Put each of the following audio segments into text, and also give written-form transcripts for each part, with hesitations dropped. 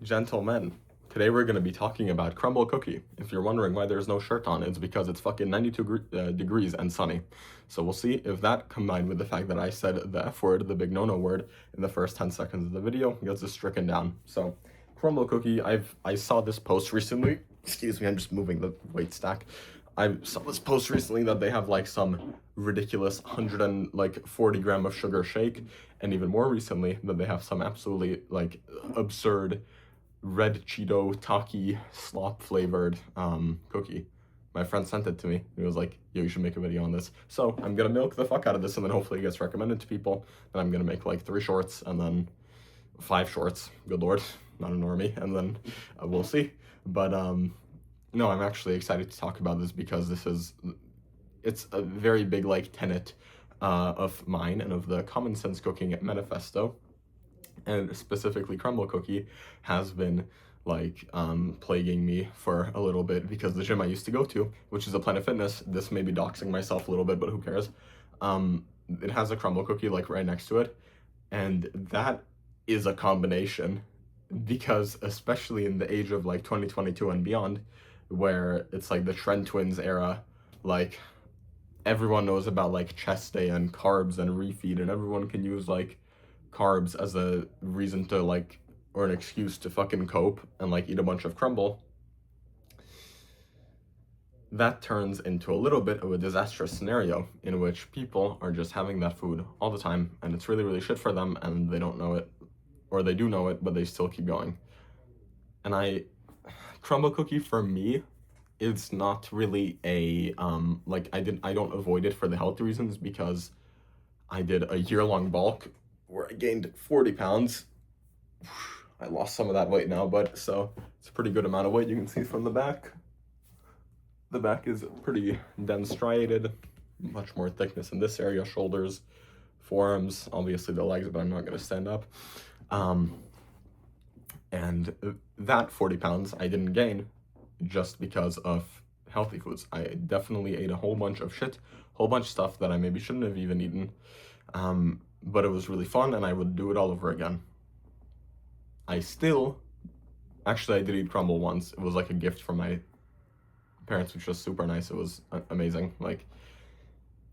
Gentlemen, today we're going to be talking about Crumbl cookie. If you're wondering why there's no shirt on, it's because it's fucking 92 degrees and sunny. So we'll see if that, combined with the fact that I said the F word, the big no-no word, in the first 10 seconds of the video, gets us stricken down. So, Crumbl cookie, I saw this post recently. Excuse me, I'm just moving the weight stack. I saw this post recently that they have like some ridiculous 140 gram of sugar shake, and even more recently that they have some absolutely like absurd red Cheeto Taki slop flavored cookie. My friend sent it to me. He was like, yo, you should make a video on this. So I'm gonna milk the fuck out of this, and then hopefully it gets recommended to people. And I'm gonna make like 3 shorts and then 5 shorts. Good lord, not a normie. And then we'll see. But no, I'm actually excited to talk about this because it's a very big like tenet of mine and of the Common Sense Cooking Manifesto. And specifically Crumbl cookie has been like plaguing me for a little bit because the gym I used to go to, which is a Planet Fitness, this may be doxing myself a little bit, but who cares, it has a Crumbl cookie like right next to it, and that is a combination because especially in the age of like 2022 and beyond, where it's like the Trend Twins era, like everyone knows about like chest day and carbs and refeed, and everyone can use like carbs as a reason to like, or an excuse to fucking cope and like eat a bunch of Crumbl. That turns into a little bit of a disastrous scenario in which people are just having that food all the time, and it's really, really shit for them, and they don't know it, or they do know it, but they still keep going. And Crumbl cookie for me, it's not really a like I don't avoid it for the health reasons, because I did a year-long bulk where I gained 40 pounds. I lost some of that weight now, but so it's a pretty good amount of weight. You can see from the back. The back is pretty dense striated, much more thickness in this area, shoulders, forearms, obviously the legs, but I'm not going to stand up. And that 40 pounds I didn't gain just because of healthy foods. I definitely ate a whole bunch of shit, whole bunch of stuff that I maybe shouldn't have even eaten. But it was really fun, and I would do it all over again. Actually, I did eat Crumbl once. It was like a gift from my parents, which was super nice. It was amazing. Like,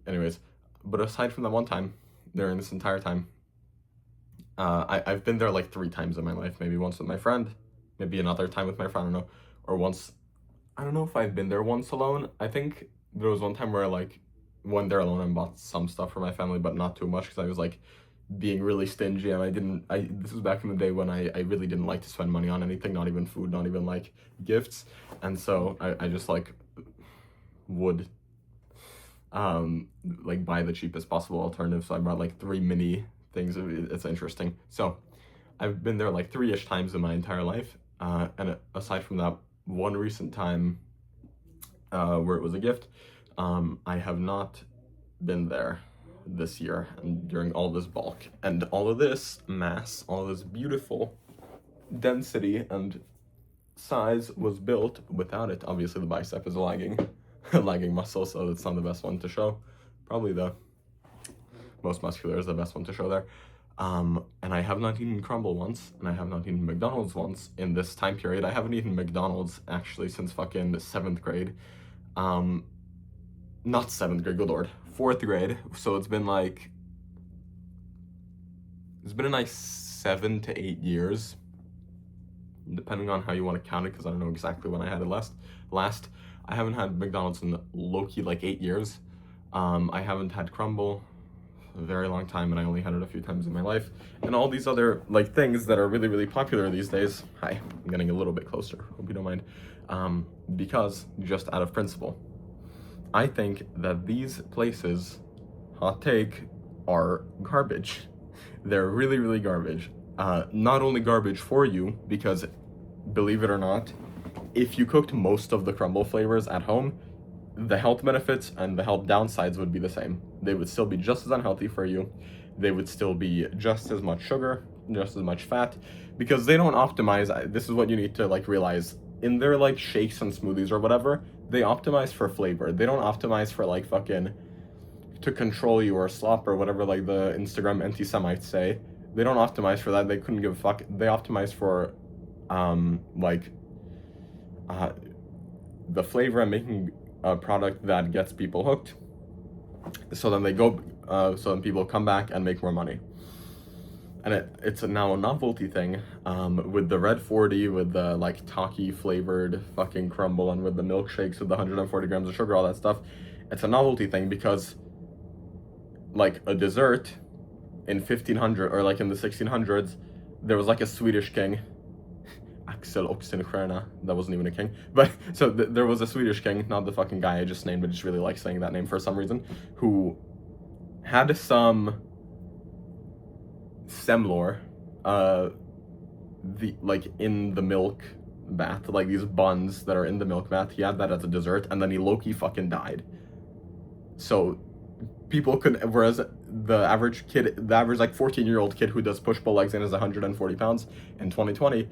anyways, but aside from that one time, during this entire time, I've been there like 3 times in my life. Maybe once with my friend, maybe another time with my friend, I don't know. Or once, I don't know if I've been there once alone. I think there was one time where I like went there alone and bought some stuff for my family, but not too much because I was like being really stingy, and this was back in the day when I really didn't like to spend money on anything, not even food, not even like gifts. And so I just like would like buy the cheapest possible alternative. So I bought like 3 mini things. It's interesting. So I've been there like 3-ish times in my entire life, and aside from that one recent time where it was a gift, I have not been there this year and during all this bulk and all of this mass, all of this beautiful density and size was built without it. Obviously the bicep is lagging lagging muscle, so it's not the best one to show. Probably the most muscular is the best one to show there. And I have not eaten Crumbl once, and I have not eaten McDonald's once in this time period. I haven't eaten McDonald's actually since fucking 7th grade. Not 7th grade, good lord, 4th grade. So it's been a nice 7 to 8 years, depending on how you want to count it, because I don't know exactly when I had it last. I haven't had McDonald's in low-key like 8 years. I haven't had Crumbl a very long time, and I only had it a few times in my life. And all these other like things that are really, really popular these days. Hi, I'm getting a little bit closer, hope you don't mind. Because just out of principle, I think that these places, hot take, are garbage. They're really, really garbage. Not only garbage for you, because believe it or not, if you cooked most of the Crumbl flavors at home, the health benefits and the health downsides would be the same. They would still be just as unhealthy for you. They would still be just as much sugar, just as much fat, because they don't optimize. This is what you need to like realize. In their like shakes and smoothies or whatever, they optimize for flavor. They don't optimize for like fucking to control you or slop or whatever like the Instagram anti-Semites say. They don't optimize for that. They couldn't give a fuck. They optimize for like the flavor and making a product that gets people hooked. So then so then people come back and make more money. And it's now a novelty thing, with the Red 40, with the like Taki flavored fucking Crumbl, and with the milkshakes with the 140 grams of sugar, all that stuff. It's a novelty thing because, like, a dessert in 1500 or like in the 1600s, there was like a Swedish king, Axel Oxenstierna, that wasn't even a king, but so there was a Swedish king, not the fucking guy I just named, but just really like saying that name for some reason, who had some semlor, in the milk bath, like these buns that are in the milk bath. He had that as a dessert, and then he low-key fucking died. So people could, whereas the average like 14-year-old kid who does push-pull legs and is 140 pounds in 2020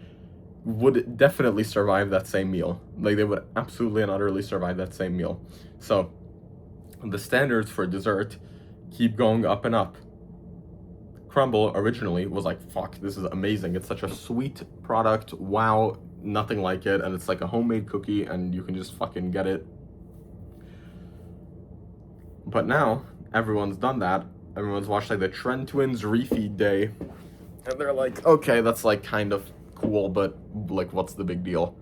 would definitely survive that same meal. Like, they would absolutely and utterly survive that same meal. So the standards for dessert keep going up and up. Crumbl originally was like, fuck, this is amazing. It's such a sweet product. Wow, nothing like it. And it's like a homemade cookie, and you can just fucking get it. But now, everyone's done that. Everyone's watched like the Trend Twins refeed day. And they're like, okay, that's like kind of cool, but like, what's the big deal?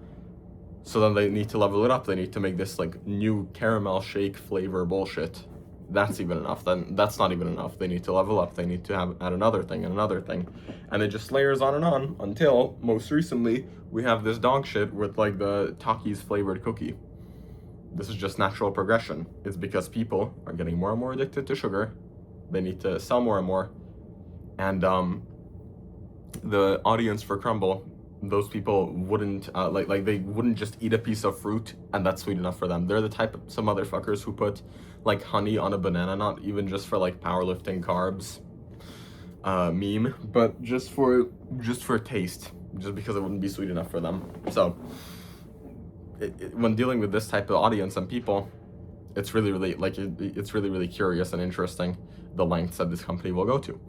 So then they need to level it up. They need to make this like new caramel shake flavor bullshit. That's even enough. Then that's not even enough. They need to level up. They need to add another thing and another thing, and it just layers on and on until most recently we have this dog shit with like the Takis flavored cookie. This is just natural progression. It's because people are getting more and more addicted to sugar. They need to sell more and more, and the audience for Crumbl, those people wouldn't they wouldn't just eat a piece of fruit and that's sweet enough for them. They're the type of some motherfuckers who put like honey on a banana, not even just for like powerlifting carbs meme, but just for taste, just because it wouldn't be sweet enough for them. So when dealing with this type of audience and people, it's really it's really curious and interesting the lengths that this company will go to.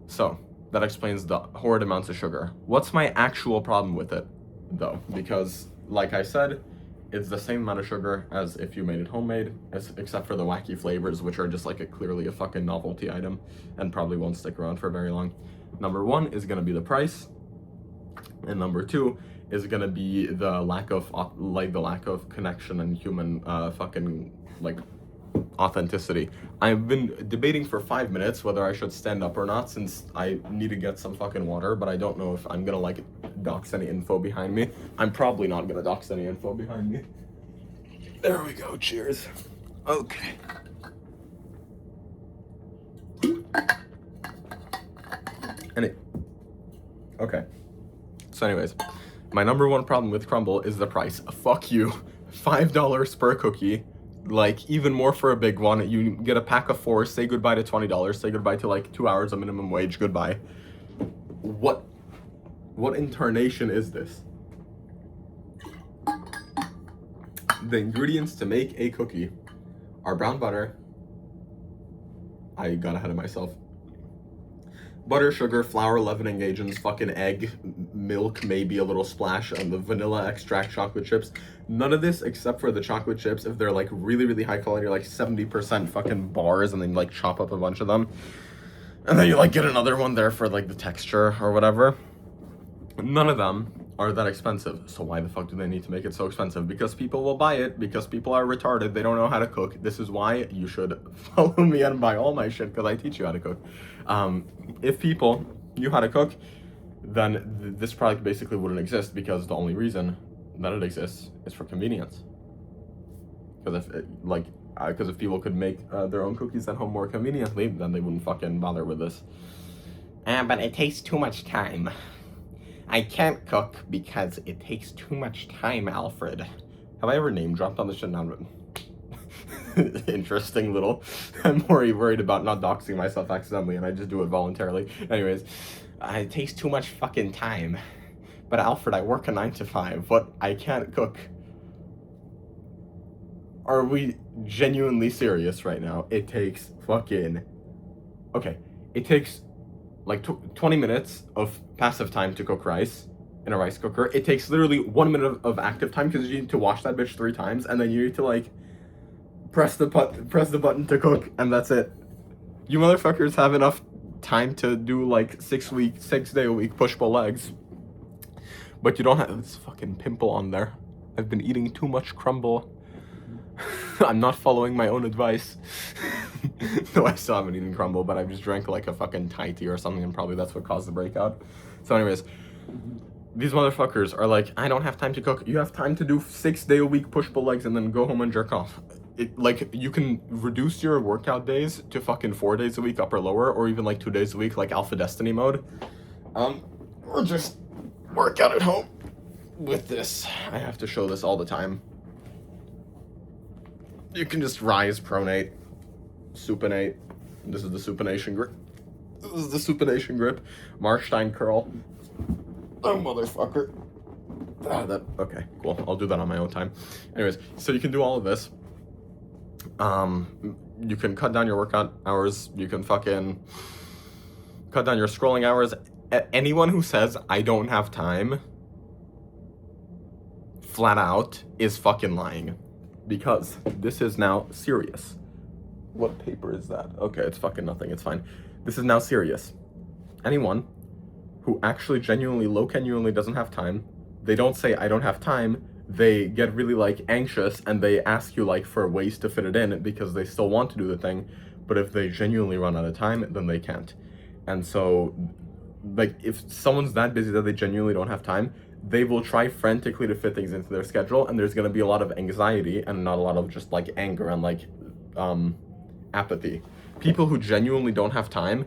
So that explains the horrid amounts of sugar. What's my actual problem with it, though? Because, like I said, it's the same amount of sugar as if you made it homemade, except for the wacky flavors, which are just like clearly a fucking novelty item and probably won't stick around for very long. Number one is gonna be the price, and number two is gonna be the lack of connection and human authenticity. I've been debating for 5 minutes whether I should stand up or not, since I need to get some fucking water, but I don't know if I'm gonna like dox any info behind me. I'm probably not gonna dox any info behind me. There we go, cheers. Okay. Okay. So anyways, my number one problem with Crumbl is the price. Fuck you. $5 per cookie. Like, even more for a big one. You get a pack of 4, say goodbye to $20, say goodbye to like 2 hours of minimum wage, goodbye. What incarnation is this? The ingredients to make a cookie are brown butter. I got ahead of myself. Butter, sugar, flour, leavening agents, fucking egg, milk, maybe a little splash, and the vanilla extract chocolate chips. None of this except for the chocolate chips, if they're like really high quality, like 70% fucking bars, and then like chop up a bunch of them. And then you like get another one there for like the texture or whatever. None of them are that expensive. So why the fuck do they need to make it so expensive? Because people will buy it, because people are retarded, they don't know how to cook. This is why you should follow me and buy all my shit, because I teach you how to cook. If people knew how to cook, then this product basically wouldn't exist, because the only reason that it exists is for convenience. Because if people could make their own cookies at home more conveniently, then they wouldn't fucking bother with this. But it takes too much time. I can't cook because it takes too much time, Alfred. Have I ever name dropped on this shit? Now, interesting little. I'm more worried about not doxing myself accidentally, and I just do it voluntarily. Anyways, it takes too much fucking time. But Alfred, I work a 9 to 5. What? I can't cook. Are we genuinely serious right now? It takes fucking... Okay, it takes like 20 minutes of passive time to cook rice, in a rice cooker. It takes literally 1 minute of active time because you need to wash that bitch 3 times, and then you need to like press the button to cook, and that's it. You motherfuckers have enough time to do like 6-day-a-week push-pull legs, but you don't have this fucking pimple on there. I've been eating too much Crumbl. I'm not following my own advice. No, I still haven't eaten Crumbl, but I've just drank like a fucking Thai tea or something, and probably that's what caused the breakout. So anyways, these motherfuckers are like, I don't have time to cook. You have time to do 6-day-a-week push-pull legs and then go home and jerk off. Like, you can reduce your workout days to fucking 4 days a week, upper lower, or even like 2 days a week, like Alpha Destiny mode. Or just work out at home with this. I have to show this all the time. You can just rise, pronate, supinate. This is the supination grip. This is the supination grip. Marstein curl. Oh, motherfucker. Okay, cool. I'll do that on my own time. Anyways, so you can do all of this. You can cut down your workout hours. You can fucking cut down your scrolling hours. Anyone who says, I don't have time, flat out, is fucking lying. Because this is now serious. What paper is that? Okay, it's fucking nothing. It's fine. This is now serious. Anyone who actually genuinely doesn't have time, they don't say, I don't have time, they get really like anxious and they ask you like for ways to fit it in because they still want to do the thing, but if they genuinely run out of time, then they can't. And so, like, if someone's that busy that they genuinely don't have time, they will try frantically to fit things into their schedule, and there's going to be a lot of anxiety and not a lot of just like anger and like apathy. People who genuinely don't have time,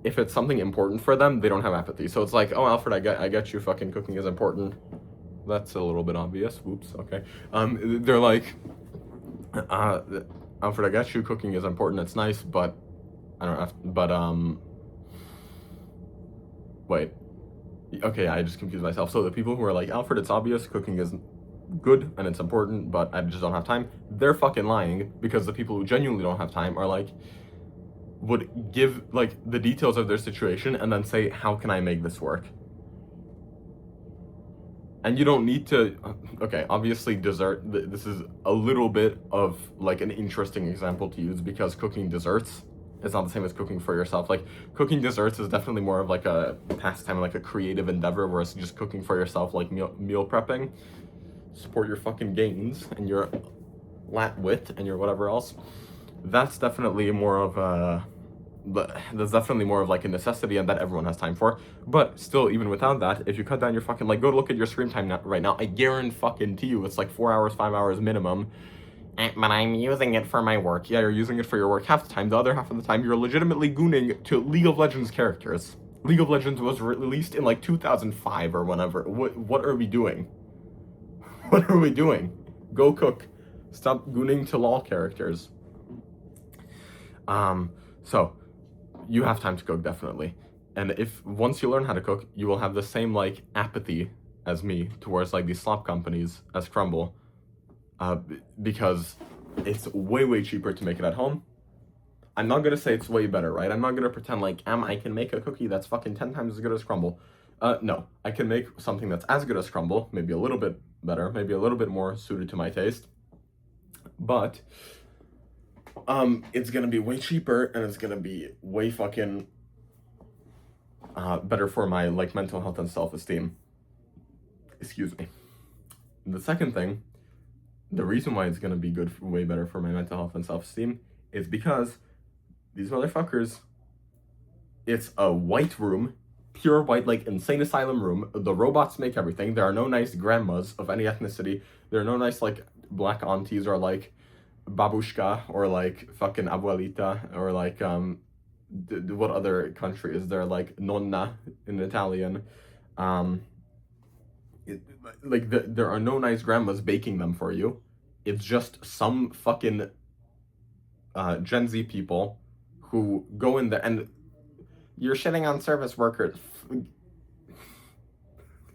if it's something important for them, they don't have apathy. So it's like, oh, Alfred, I get you, fucking cooking is important. That's a little bit obvious. Whoops, okay. They're like, Alfred, I get you, cooking is important, it's nice, but I don't have, but wait. Okay, I just confused myself. So the people who are like, Alfred, it's obvious, cooking is good and it's important, but I just don't have time, they're fucking lying, because the people who genuinely don't have time are like, would give like the details of their situation and then say, how can I make this work? And you don't need to, okay, obviously dessert, this is a little bit of like an interesting example to use because cooking desserts is not the same as cooking for yourself. Like, cooking desserts is definitely more of like a pastime, like a creative endeavor, whereas just cooking for yourself, like meal prepping, support your fucking gains and your lat wit and your whatever else. That's definitely more of a, that's definitely more of like a necessity and that everyone has time for. But still, even without that, if you cut down your fucking, like, go look at your screen time right now, I guarantee you it's like 4 hours, 5 hours minimum. But I'm using it for my work. Yeah, you're using it for your work half the time. The other half of the time, you're legitimately gooning to League of Legends characters. League of Legends was released in like 2005 or whenever. What are we doing? What are we doing? Go cook. Stop gooning to LOL characters. So you have time to cook, definitely. And if once you learn how to cook, you will have the same like apathy as me towards like these slop companies as Crumbl. Because it's way cheaper to make it at home. I'm not gonna say it's way better, right? I'm not gonna pretend like, I can make a cookie that's fucking 10 times as good as Crumbl. No, I can make something that's as good as Crumbl, maybe a little bit better, maybe a little bit more suited to my taste. But, it's gonna be way cheaper, and it's gonna be way fucking, better for my, like, mental health and self-esteem. Excuse me. And the second thing, the reason why it's gonna be good, way better for my mental health and self-esteem is because these motherfuckers, it's a white room, pure white, like insane asylum room. The robots make everything. There are no nice grandmas of any ethnicity. There are no nice like black aunties or like babushka or like fucking abuelita or like what other country is there, like nonna in Italian. There are no nice grandmas baking them for you. It's just some fucking Gen Z people who go in there, and you're shitting on service workers.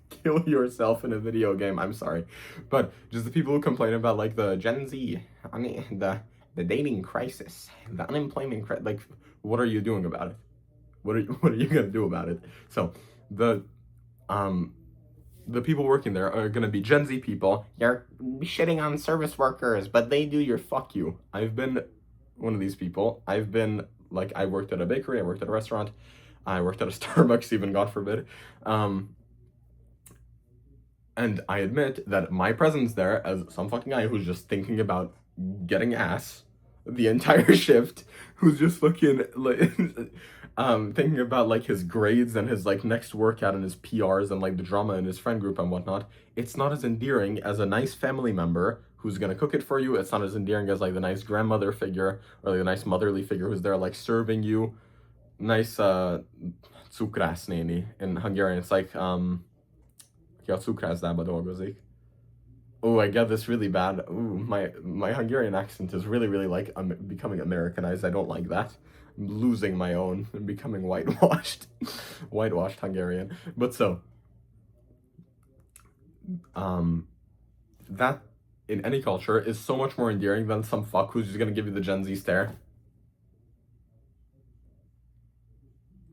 Kill yourself in a video game, I'm sorry. But just the people who complain about like the Gen Z, I mean, the dating crisis, the unemployment crisis, like, what are you doing about it? What are you gonna do about it? So the the people working there are gonna be Gen Z people. You're shitting on service workers, but they do your fuck you. I've been one of these people. I've been, like, I worked at a bakery, I worked at a restaurant, I worked at a Starbucks even, God forbid. And I admit that my presence there as some fucking guy who's just thinking about getting ass the entire shift, who's just fucking, like, thinking about, like, his grades and his, like, next workout and his PRs and, like, the drama in his friend group and whatnot, it's not as endearing as a nice family member who's gonna cook it for you. It's not as endearing as, like, the nice grandmother figure or, like, the nice motherly figure who's there, like, serving you nice, cukrász néni. In Hungarian, it's like, ki a cukrászdába dolgozik. Oh, I get this really bad. Ooh, my Hungarian accent is really, really, like, becoming Americanized. I don't like that. I'm losing my own and becoming whitewashed. Whitewashed Hungarian. But so, that, in any culture, is so much more endearing than some fuck who's just gonna give you the Gen Z stare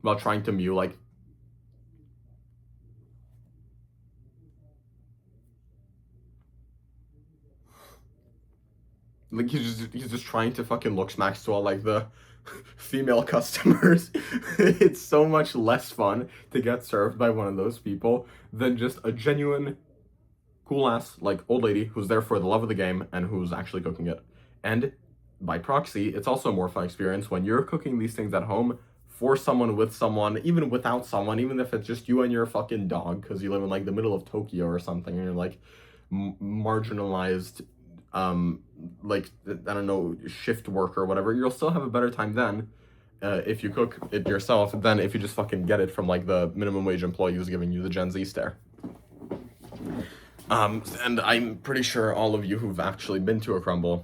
while trying to mew, like, he's just trying to fucking look smacks to all, like, the female customers. It's so much less fun to get served by one of those people than just a genuine cool ass, like, old lady who's there for the love of the game and who's actually cooking it. And by proxy, it's also a more fun experience when you're cooking these things at home for someone, with someone, even without someone, even if it's just you and your fucking dog because you live in, like, the middle of Tokyo or something and you're, like, marginalized, like, I don't know, shift work or whatever. You'll still have a better time then if you cook it yourself than if you just fucking get it from, like, the minimum wage employee who's giving you the Gen Z stare. And I'm pretty sure all of you who've actually been to a Crumbl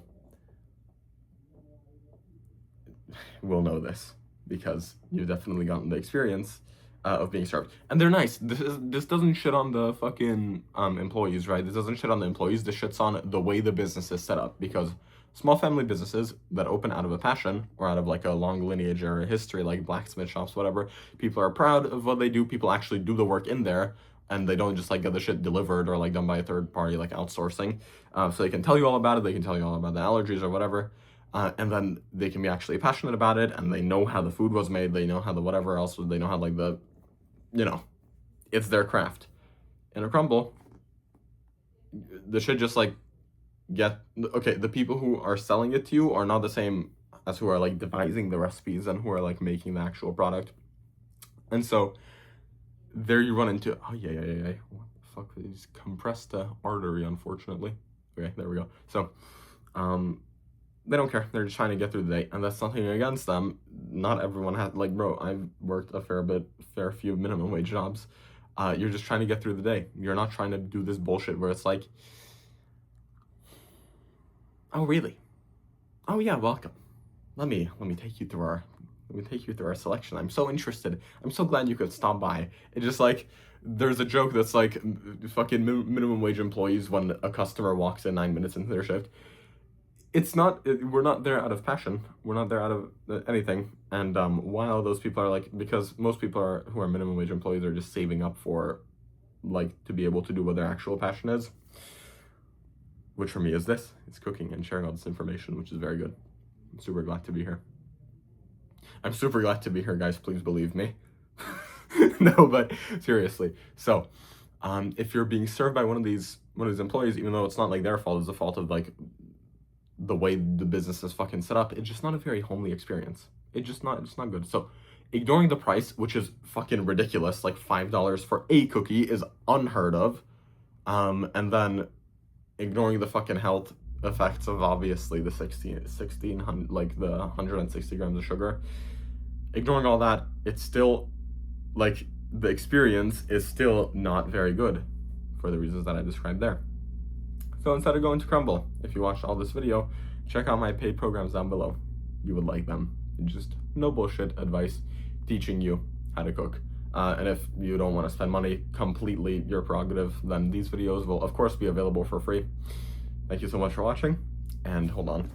will know this, because you've definitely gotten the experience of being served. And they're nice. This doesn't shit on the fucking employees, right? This doesn't shit on the employees. This shits on the way the business is set up, because small family businesses that open out of a passion or out of, like, a long lineage or a history, like blacksmith shops, whatever, people are proud of what they do. People actually do the work in there, and they don't just, like, get the shit delivered or, like, done by a third party, like outsourcing. So they can tell you all about it. They can tell you all about the allergies or whatever. And then they can be actually passionate about it, and they know how the food was made. They know how the whatever else, they know how, like, the, you know, it's their craft. In a Crumbl, the shit just, like, okay, the people who are selling it to you are not the same as who are, like, devising the recipes and who are, like, making the actual product. And so there you run into, oh yeah, what the fuck, they just compressed the artery, unfortunately. Okay, there we go. So they don't care. They're just trying to get through the day, and that's nothing against them. Not everyone has, like, bro, I've worked a fair few minimum wage jobs. You're just trying to get through the day. You're not trying to do this bullshit where it's like, oh really? Oh yeah, welcome. Let me take you through our selection. I'm so interested. I'm so glad you could stop by. It's just like, there's a joke that's like, fucking minimum wage employees, when a customer walks in 9 minutes into their shift, it's not, we're not there out of passion. We're not there out of anything. And while those people are, like, because most people who are minimum wage employees are just saving up for, like, to be able to do what their actual passion is, which for me is this. It's cooking and sharing all this information, which is very good. I'm super glad to be here. I'm super glad to be here, guys. Please believe me. No, but seriously. So, if you're being served by one of these employees, even though it's not, like, their fault, it's the fault of, like, the way the business is fucking set up, it's just not a very homely experience. It's not good. So, ignoring the price, which is fucking ridiculous, like $5 for a cookie is unheard of, and then ignoring the fucking health effects of, obviously, the 1600, like, the 160 grams of sugar, ignoring all that, it's still, like, the experience is still not very good for the reasons that I described there. So instead of going to Crumbl, if you watched all this video, check out my paid programs down below. You would like them. It's just no bullshit advice teaching you how to cook. And if you don't want to spend money, completely your prerogative, then these videos will, of course, be available for free. Thank you so much for watching, and hold on.